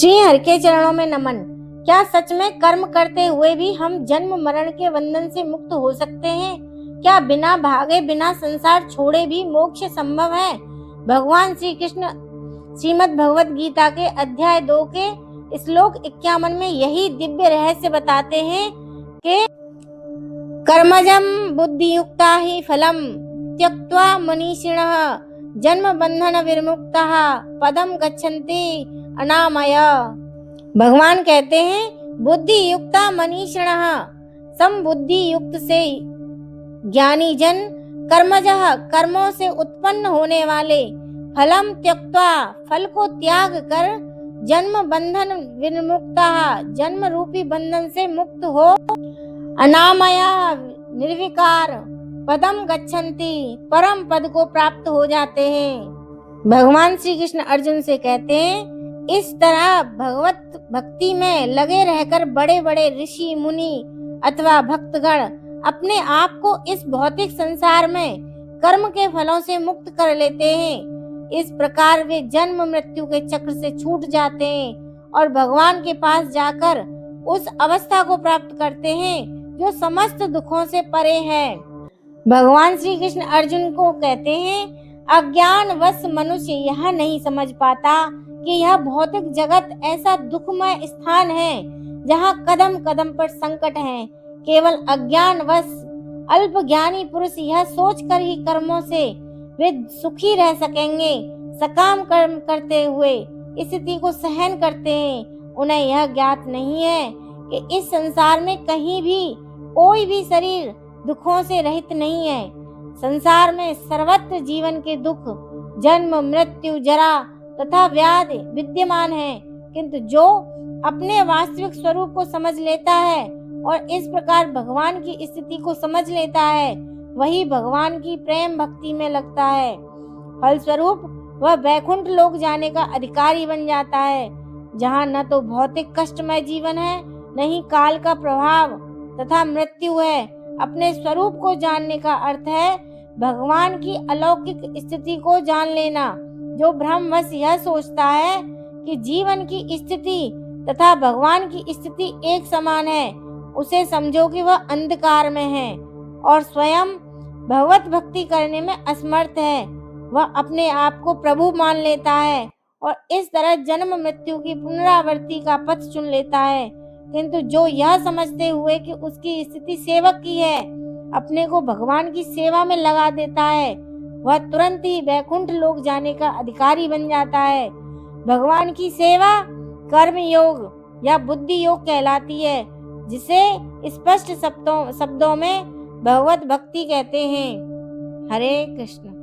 श्री हरि के चरणों में नमन। क्या सच में कर्म करते हुए भी हम जन्म मरण के बंधन से मुक्त हो सकते हैं? क्या बिना भागे बिना संसार छोड़े भी मोक्ष संभव है? भगवान श्री कृष्ण श्रीमद् भगवत गीता के अध्याय 2 के श्लोक 51 में यही दिव्य रहस्य बताते हैं कि कर्मजं बुद्धियुक्ता हि फलम त्यक्त्वा मनीषिणः जन्म बंधन विमुक्तः पदम गच्छन्ति अनामय। भगवान कहते हैं, बुद्धि युक्ता मनीषिणः, समबुद्धि युक्त से ज्ञानी जन, कर्मजः, कर्मों से उत्पन्न होने वाले, फलम त्यक्त्वा, फल को त्याग कर, जन्म बंधन विमुक्तः, जन्म रूपी बंधन से मुक्त हो, अनामया, निर्विकार, पदम गच्छन्ति, परम पद को प्राप्त हो जाते हैं। भगवान श्री कृष्ण अर्जुन से कहते हैं, इस तरह भगवत भक्ति में लगे रहकर बड़े बड़े ऋषि मुनि अथवा भक्तगण अपने आप को इस भौतिक संसार में कर्म के फलों से मुक्त कर लेते हैं। इस प्रकार वे जन्म मृत्यु के चक्र से छूट जाते हैं और भगवान के पास जाकर उस अवस्था को प्राप्त करते हैं जो समस्त दुखों से परे है। भगवान श्री कृष्ण अर्जुन को कहते हैं, अज्ञानवश मनुष्य यह नहीं समझ पाता कि यह भौतिक जगत ऐसा दुखमय स्थान है जहाँ कदम कदम पर संकट है। केवल अज्ञानवश अल्प ज्ञानी पुरुष यह सोचकर ही कर्मों से वे सुखी रह सकेंगे। सकाम कर्म करते हुए स्थिति को सहन करते हैं। उन्हें यह ज्ञात नहीं है कि इस संसार में कहीं भी कोई भी शरीर दुखों से रहित नहीं है। संसार में सर्वत्र जीवन के दुख, जन्म मृत्यु जरा तथा व्याधि विद्यमान है, किंतु जो अपने वास्तविक स्वरूप को समझ लेता है और इस प्रकार भगवान की स्थिति को समझ लेता है, वही भगवान की प्रेम भक्ति में लगता है। फलस्वरूप वह वैकुंठ लोक जाने का अधिकारी बन जाता है, जहाँ न तो भौतिक कष्टमय जीवन है, न ही काल का प्रभाव तथा मृत्यु है। अपने स्वरूप को जानने का अर्थ है भगवान की अलौकिक स्थिति को जान लेना। जो भ्रमवश यह सोचता है कि जीवन की स्थिति तथा भगवान की स्थिति एक समान है, उसे समझो कि वह अंधकार में है और स्वयं भगवत भक्ति करने में असमर्थ है। वह अपने आप को प्रभु मान लेता है और इस तरह जन्म मृत्यु की पुनरावृत्ति का पथ चुन लेता है। किंतु जो यह समझते हुए कि उसकी स्थिति सेवक की है, अपने को भगवान की सेवा में लगा देता है, वह तुरंत ही वैकुंठ लोक जाने का अधिकारी बन जाता है। भगवान की सेवा कर्म योग या बुद्धि योग कहलाती है, जिसे स्पष्ट शब्दों में भगवत भक्ति कहते हैं। हरे कृष्ण।